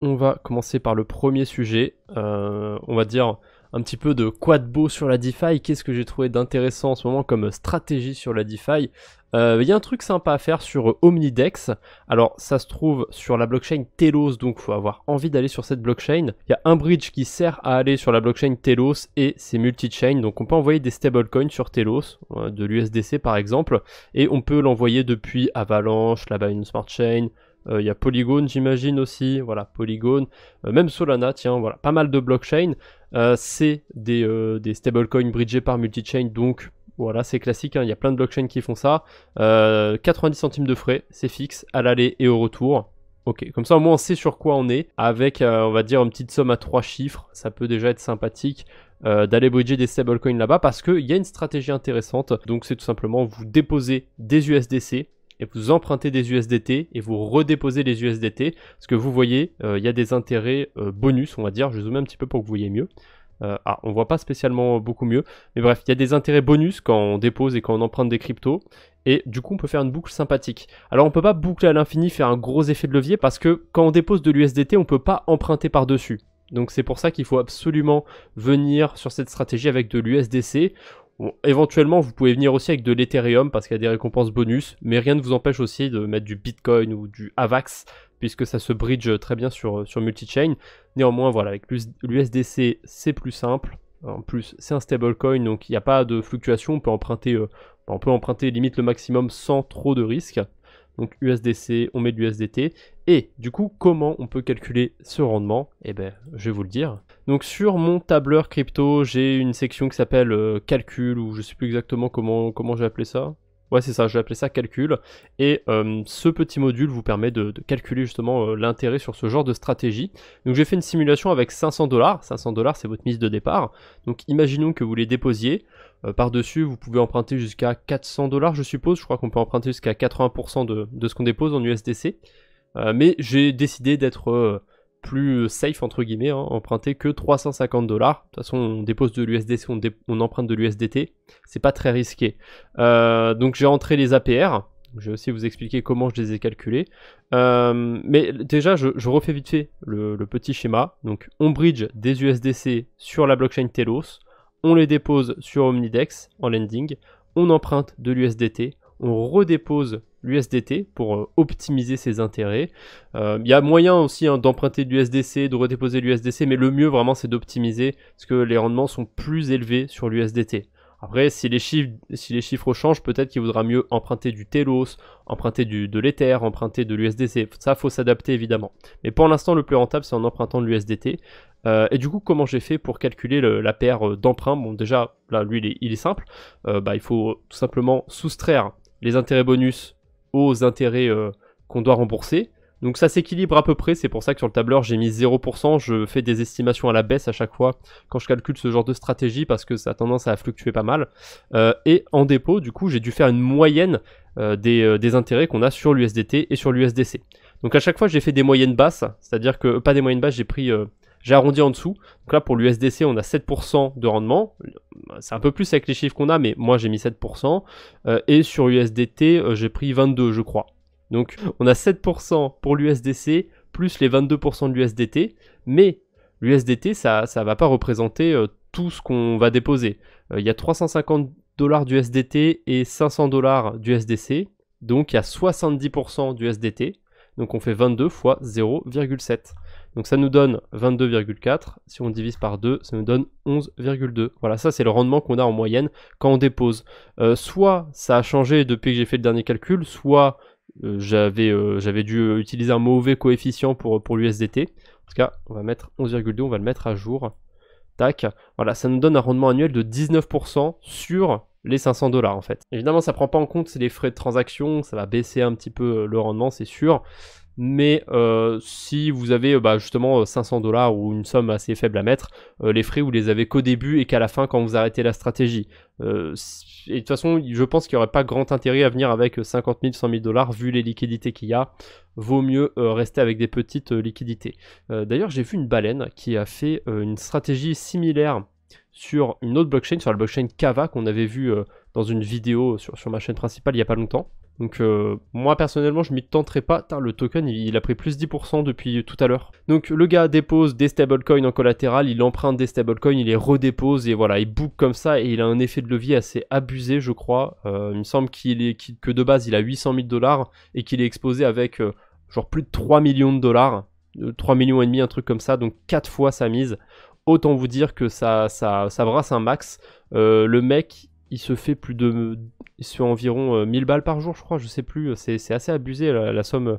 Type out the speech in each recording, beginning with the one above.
on va commencer par le premier sujet. On va dire un petit peu de quoi de beau sur la DeFi. Qu'est-ce que j'ai trouvé d'intéressant en ce moment comme stratégie sur la DeFi? Il y a un truc sympa à faire sur Omnidex. Alors ça se trouve sur la blockchain Telos, donc il faut avoir envie d'aller sur cette blockchain. Il y a un bridge qui sert à aller sur la blockchain Telos et c'est multi-chain. Donc on peut envoyer des stablecoins sur Telos, de l'USDC par exemple, et on peut l'envoyer depuis Avalanche, la Binance Smart Chain. Il y a Polygon, j'imagine aussi, voilà, Polygon, même Solana, tiens, voilà, pas mal de blockchains. C'est des stablecoins bridgés par multi-chain, donc voilà, c'est classique, hein, il y a plein de blockchains qui font ça. 90 centimes de frais, c'est fixe, à l'aller et au retour. Ok, comme ça au moins on sait sur quoi on est, avec on va dire une petite somme à 3 chiffres, ça peut déjà être sympathique. D'aller bridger des stablecoins là-bas parce qu'il y a une stratégie intéressante, donc c'est tout simplement vous déposez des USDC et vous empruntez des USDT et vous redéposez les USDT parce que vous voyez il y a des intérêts bonus, on va dire. Je zoome un petit peu pour que vous voyez mieux. On voit pas spécialement beaucoup mieux, mais bref, il y a des intérêts bonus quand on dépose et quand on emprunte des cryptos, et du coup on peut faire une boucle sympathique. Alors on peut pas boucler à l'infini, faire un gros effet de levier, parce que quand on dépose de l'USDT, on peut pas emprunter par-dessus. Donc c'est pour ça qu'il faut absolument venir sur cette stratégie avec de l'USDC. Bon, éventuellement, vous pouvez venir aussi avec de l'Ethereum parce qu'il y a des récompenses bonus, mais rien ne vous empêche aussi de mettre du Bitcoin ou du AVAX puisque ça se bridge très bien sur multi-chain. Néanmoins, voilà, avec l'USDC, c'est plus simple. En plus, c'est un stablecoin, donc il n'y a pas de fluctuation. On peut emprunter limite le maximum sans trop de risques. Donc USDC, on met de l'USDT. Et du coup, comment on peut calculer ce rendement? Eh ben, je vais vous le dire. Donc sur mon tableur crypto, j'ai une section qui s'appelle calcul, ou je sais plus exactement comment j'ai appelé ça. Ouais, c'est ça, j'ai appelé ça calcul. Et ce petit module vous permet de calculer justement l'intérêt sur ce genre de stratégie. Donc j'ai fait une simulation avec 500 $. 500 $, c'est votre mise de départ. Donc imaginons que vous les déposiez. Par-dessus, vous pouvez emprunter jusqu'à 400 $, je suppose. Je crois qu'on peut emprunter jusqu'à 80% de ce qu'on dépose en USDC. Mais j'ai décidé d'être plus safe, entre guillemets, hein, emprunter que 350 $. De toute façon, on dépose de l'USDC, on emprunte de l'USDT. C'est pas très risqué. Donc j'ai rentré les APR. Je vais aussi vous expliquer comment je les ai calculés. Mais déjà, je refais vite fait le petit schéma. Donc on bridge des USDC sur la blockchain Telos. On les dépose sur Omnidex en lending, on emprunte de l'USDT, on redépose l'USDT pour optimiser ses intérêts. Il y a moyen aussi hein, d'emprunter de l'USDC, de redéposer l'USDC, mais le mieux vraiment c'est d'optimiser parce que les rendements sont plus élevés sur l'USDT. Après, si les chiffres changent, peut-être qu'il vaudra mieux emprunter du Telos, emprunter de l'Ether, emprunter de l'USDC. Ça, faut s'adapter évidemment. Mais pour l'instant, le plus rentable, c'est en empruntant de l'USDT. Et du coup, comment j'ai fait pour calculer la paire d'emprunt? Bon, déjà, là, lui, il est simple. Il faut tout simplement soustraire les intérêts bonus aux intérêts qu'on doit rembourser. Donc ça s'équilibre à peu près, c'est pour ça que sur le tableur j'ai mis 0%, je fais des estimations à la baisse à chaque fois quand je calcule ce genre de stratégie parce que ça a tendance à fluctuer pas mal. Et en dépôt, du coup, j'ai dû faire une moyenne des intérêts qu'on a sur l'USDT et sur l'USDC. Donc à chaque fois j'ai fait des moyennes basses, c'est-à-dire que, pas des moyennes basses, j'ai arrondi en dessous. Donc là pour l'USDC on a 7% de rendement, c'est un peu plus avec les chiffres qu'on a, mais moi j'ai mis 7%. Et sur USDT j'ai pris 22 je crois. Donc on a 7% pour l'USDC plus les 22% de l'USDT, mais l'USDT ça va pas représenter tout ce qu'on va déposer. Il y a 350 $ d'USDT et 500 $ d'USDC, donc il y a 70% d'USDT, donc on fait 22 fois 0,7. Donc ça nous donne 22,4, si on divise par 2, ça nous donne 11,2. Voilà, ça c'est le rendement qu'on a en moyenne quand on dépose. Soit ça a changé depuis que j'ai fait le dernier calcul, soit j'avais dû utiliser un mauvais coefficient pour l'USDT. En tout cas, on va mettre 11,2, on va le mettre à jour. Tac, voilà, ça nous donne un rendement annuel de 19% sur les 500 $ en fait. Évidemment, ça prend pas en compte les frais de transaction, ça va baisser un petit peu le rendement, c'est sûr. Mais si vous avez justement 500 $ ou une somme assez faible à mettre, les frais vous les avez qu'au début et qu'à la fin quand vous arrêtez la stratégie. Et de toute façon, je pense qu'il n'y aurait pas grand intérêt à venir avec 50 000, 100 000 $ vu les liquidités qu'il y a. Vaut mieux rester avec des petites liquidités. D'ailleurs, j'ai vu une baleine qui a fait une stratégie similaire sur une autre blockchain, sur la blockchain Kava qu'on avait vu dans une vidéo sur ma chaîne principale il n'y a pas longtemps. Donc moi personnellement je m'y tenterai pas. Tain, le token il a pris plus 10% depuis tout à l'heure. Donc le gars dépose des stablecoins en collatéral, il emprunte des stablecoins, il les redépose et voilà, il book comme ça et il a un effet de levier assez abusé je crois. Il me semble que de base il a 800 000 $, et qu'il est exposé avec genre plus de 3 millions de dollars, 3 millions et demi, un truc comme ça, donc 4 fois sa mise. Autant vous dire que ça brasse un max. Le mec il se fait environ 1000 balles par jour je crois, je sais plus, c'est assez abusé la somme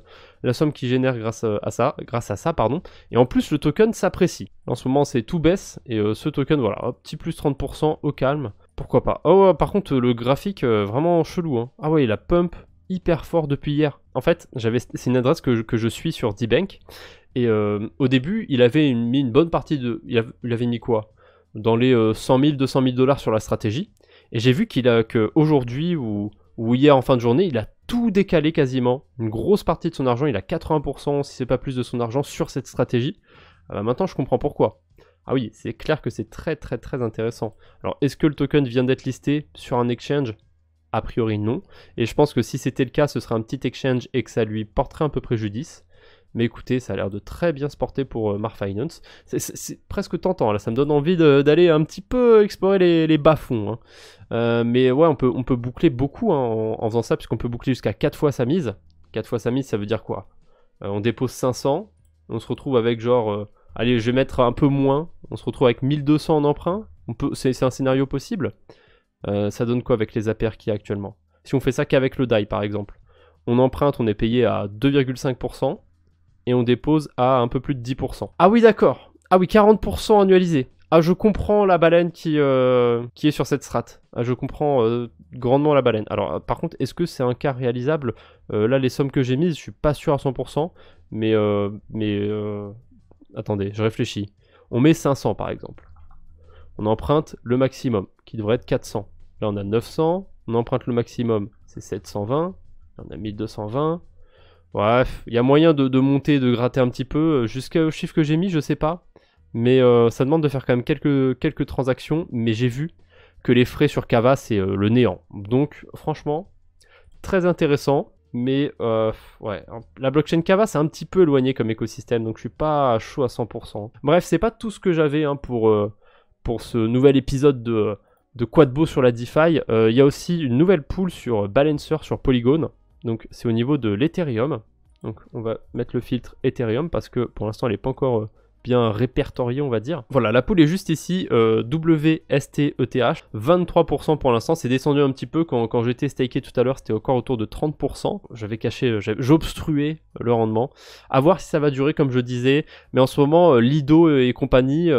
qu'il génère grâce à ça pardon. Et en plus le token s'apprécie. En ce moment c'est tout baisse et ce token voilà, un petit plus 30% au calme, pourquoi pas. Oh par contre le graphique vraiment chelou hein. Ah ouais il a pump hyper fort depuis hier. En fait c'est une adresse que je suis sur D-Bank et au début il avait mis une bonne partie de... Il avait mis quoi dans les 100 000, 200 000 $ sur la stratégie. Et j'ai vu qu'aujourd'hui ou hier en fin de journée, il a tout décalé quasiment. Une grosse partie de son argent, il a 80%, si c'est pas plus de son argent, sur cette stratégie. Maintenant, je comprends pourquoi. Ah oui, c'est clair que c'est très très très intéressant. Alors, est-ce que le token vient d'être listé sur un exchange? A priori, non. Et je pense que si c'était le cas, ce serait un petit exchange et que ça lui porterait un peu préjudice. Mais écoutez, ça a l'air de très bien se porter pour Mar Finance. C'est presque tentant, là, ça me donne envie d'aller un petit peu explorer les bas-fonds. Hein. Mais ouais, on peut boucler beaucoup hein, en faisant ça, puisqu'on peut boucler jusqu'à 4 fois sa mise. 4 fois sa mise, ça veut dire quoi? On dépose 500, on se retrouve avec genre... allez, je vais mettre un peu moins, on se retrouve avec 1200 en emprunt. C'est un scénario possible. Ça donne quoi avec les APR qu'il y a actuellement? Si on fait ça qu'avec le DAI, par exemple. On emprunte, on est payé à 2,5%. Et on dépose à un peu plus de 10%. Ah oui d'accord. Ah oui 40% annualisé. Ah je comprends la baleine qui est sur cette strat. Ah je comprends grandement la baleine. Alors par contre est-ce que c'est un cas réalisable? Là les sommes que j'ai mises je suis pas sûr à 100%. Mais attendez je réfléchis. On met 500 par exemple. On emprunte le maximum qui devrait être 400. Là on a 900. On emprunte le maximum c'est 720. Là on a 1220. Bref, il y a moyen de monter, de gratter un petit peu, jusqu'au chiffre que j'ai mis, je sais pas. Mais ça demande de faire quand même quelques transactions, mais j'ai vu que les frais sur Kava, c'est le néant. Donc, franchement, très intéressant, mais ouais, la blockchain Kava, c'est un petit peu éloigné comme écosystème, donc je suis pas chaud à 100%. Bref, c'est pas tout ce que j'avais hein, pour ce nouvel épisode de Quadbo sur la DeFi. Il y a aussi une nouvelle pool sur Balancer sur Polygon. Donc c'est au niveau de l'Ethereum. Donc on va mettre le filtre Ethereum parce que pour l'instant elle n'est pas encore bien répertoriée on va dire. Voilà la pool est juste ici, WSTETH, 23% pour l'instant, c'est descendu un petit peu quand j'étais staké tout à l'heure, c'était encore autour de 30%. J'avais caché, j'obstruais le rendement. À voir si ça va durer comme je disais, mais en ce moment Lido et compagnie,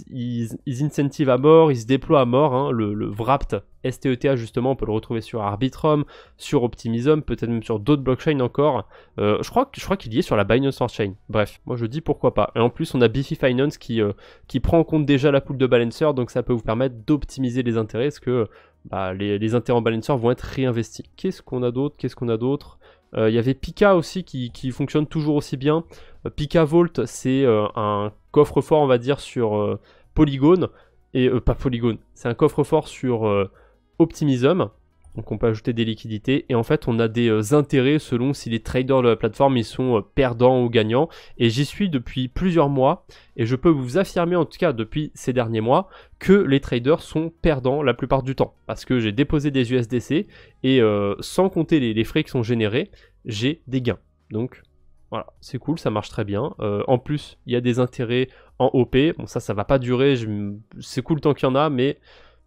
ils incentivent à mort, ils se déploient à mort, hein, le Wrapped STETH justement, on peut le retrouver sur Arbitrum, sur Optimism, peut-être même sur d'autres blockchains encore. Je crois qu'il y est sur la Binance Smart Chain. Bref, moi je dis pourquoi pas. Et en plus, on a Biffy Finance qui prend en compte déjà la pool de Balancer, donc ça peut vous permettre d'optimiser les intérêts, parce que les intérêts en Balancer vont être réinvestis. Qu'est-ce qu'on a d'autre? Il y avait Pika aussi qui fonctionne toujours aussi bien. Pika Vault, c'est un coffre-fort, on va dire, sur Polygon. Et pas Polygon, c'est un coffre-fort sur Optimism, donc on peut ajouter des liquidités et en fait on a des intérêts selon si les traders de la plateforme ils sont perdants ou gagnants, et j'y suis depuis plusieurs mois et je peux vous affirmer en tout cas depuis ces derniers mois que les traders sont perdants la plupart du temps parce que j'ai déposé des USDC et sans compter les frais qui sont générés, j'ai des gains. Donc voilà, c'est cool, ça marche très bien. En plus, il y a des intérêts en OP. Bon, ça va pas durer. C'est cool tant qu'il y en a, mais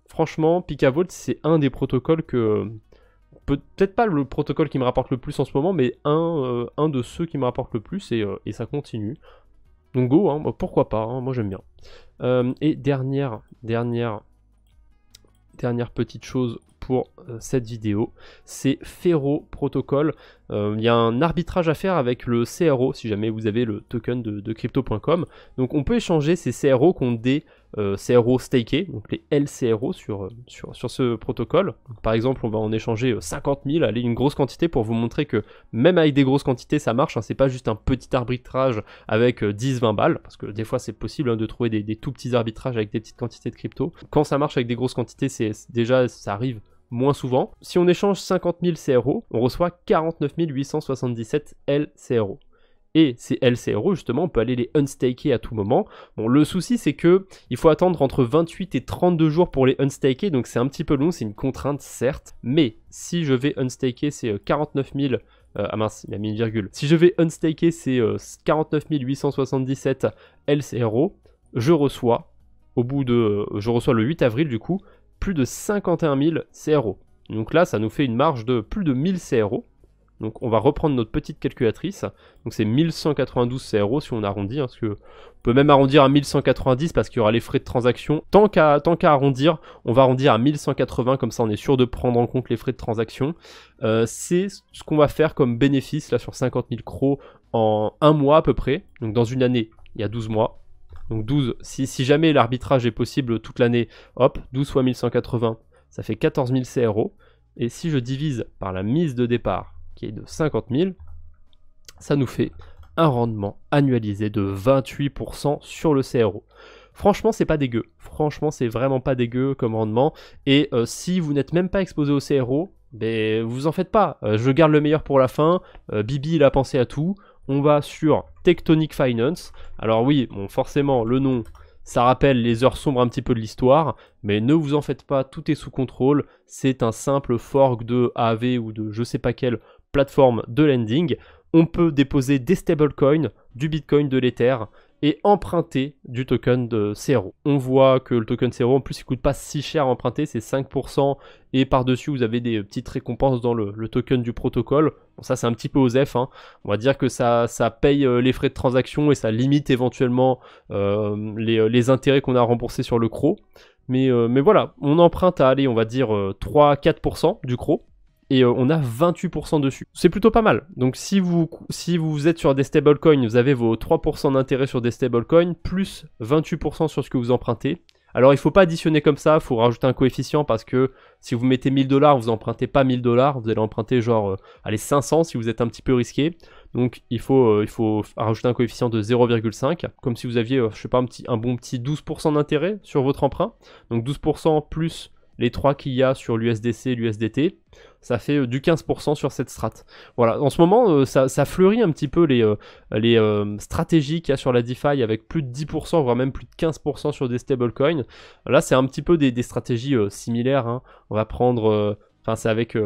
franchement, Pikavolt, c'est un des protocoles que... Peut-être pas le protocole qui me rapporte le plus en ce moment, mais un de ceux qui me rapporte le plus, et ça continue. Donc go, hein, pourquoi pas, hein, moi j'aime bien. Et dernière petite chose pour cette vidéo, c'est Ferro Protocol. Il y a un arbitrage à faire avec le CRO si jamais vous avez le token de crypto.com. Donc on peut échanger ces CRO contre des CRO stakés, donc les LCRO sur ce protocole. Donc, par exemple, on va en échanger 50 000, allez, une grosse quantité pour vous montrer que même avec des grosses quantités ça marche, hein, c'est pas juste un petit arbitrage avec 10-20 balles, parce que des fois c'est possible hein, de trouver des tout petits arbitrages avec des petites quantités de crypto. Quand ça marche avec des grosses quantités, déjà ça arrive moins souvent. Si on échange 50 000 CRO, on reçoit 49 877 LCRO. Et ces LCRO, justement, on peut aller les unstaker à tout moment. Bon, le souci, c'est que il faut attendre entre 28 et 32 jours pour les unstaker, donc c'est un petit peu long, c'est une contrainte, certes. Mais si je vais unstaker ces 49 000... ah mince, il a mis une virgule. Si je vais unstaker ces 49 877 LCRO, je reçois le 8 avril, du coup, plus de 51 000 CRO. Donc là, ça nous fait une marge de plus de 1000 CRO. Donc on va reprendre notre petite calculatrice. Donc c'est 1192 CRO si on arrondit, parce que on peut même arrondir à 1190 parce qu'il y aura les frais de transaction. Tant qu'à arrondir, on va arrondir à 1180, comme ça on est sûr de prendre en compte les frais de transaction. C'est ce qu'on va faire comme bénéfice là sur 50 000 CRO en un mois à peu près. Donc dans une année, il y a 12 mois. Donc 12, si jamais l'arbitrage est possible toute l'année, hop, 12 fois 1180, ça fait 14 000 CRO. Et si je divise par la mise de départ, qui est de 50 000, ça nous fait un rendement annualisé de 28% sur le CRO. Franchement, c'est pas dégueu. Franchement, c'est vraiment pas dégueu comme rendement. Et si vous n'êtes même pas exposé au CRO, ben, vous en faites pas. Je garde le meilleur pour la fin. Bibi, il a pensé à tout. On va sur Tectonic Finance. Alors oui, bon, forcément, le nom, ça rappelle les heures sombres un petit peu de l'histoire, mais ne vous en faites pas, tout est sous contrôle. C'est un simple fork de AAV ou de je sais pas quelle plateforme de lending. On peut déposer des stablecoins, du Bitcoin, de l'Ether et emprunter du token de CRO. On voit que le token CRO, en plus, il coûte pas si cher à emprunter, c'est 5%, et par-dessus, vous avez des petites récompenses dans le token du protocole. Bon, ça, c'est un petit peu osef, hein. On va dire que ça paye les frais de transaction et ça limite éventuellement les intérêts qu'on a remboursés sur le CRO. Mais voilà, on emprunte à aller, on va dire, 3-4% du CRO. Et on a 28% dessus. C'est plutôt pas mal. Donc si vous êtes sur des stablecoins, vous avez vos 3% d'intérêt sur des stablecoins, plus 28% sur ce que vous empruntez. Alors il ne faut pas additionner comme ça, il faut rajouter un coefficient parce que si vous mettez 1000 $, vous empruntez pas 1000 $, vous allez emprunter genre allez 500 si vous êtes un petit peu risqué. Donc il faut rajouter un coefficient de 0,5, comme si vous aviez, je sais pas, un bon petit 12% d'intérêt sur votre emprunt. Donc 12% plus les 3 qu'il y a sur l'USDC et l'USDT, ça fait du 15% sur cette strat. Voilà, en ce moment, ça fleurit un petit peu les stratégies qu'il y a sur la DeFi avec plus de 10%, voire même plus de 15% sur des stablecoins. Là, c'est un petit peu des stratégies similaires, hein. On va prendre, c'est avec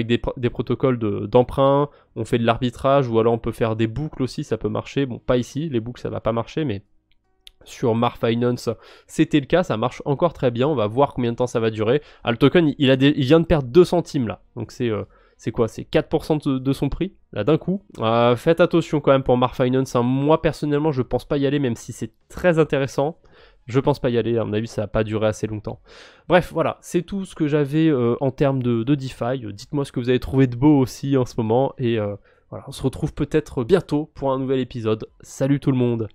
des protocoles d'emprunt, on fait de l'arbitrage, ou alors on peut faire des boucles aussi, ça peut marcher. Bon, pas ici, les boucles, ça va pas marcher, mais sur Mar Finance, c'était le cas, ça marche encore très bien, on va voir combien de temps ça va durer. Ah, le token, il vient de perdre 2 centimes là, donc c'est quoi? C'est 4% de son prix, là d'un coup. Faites attention quand même pour Mar Finance, hein. Moi personnellement je pense pas y aller, même si c'est très intéressant. Je pense pas y aller, à mon avis ça va pas durer assez longtemps. Bref, voilà, c'est tout ce que j'avais en termes de DeFi. Dites-moi ce que vous avez trouvé de beau aussi en ce moment, et voilà, on se retrouve peut-être bientôt pour un nouvel épisode. Salut tout le monde!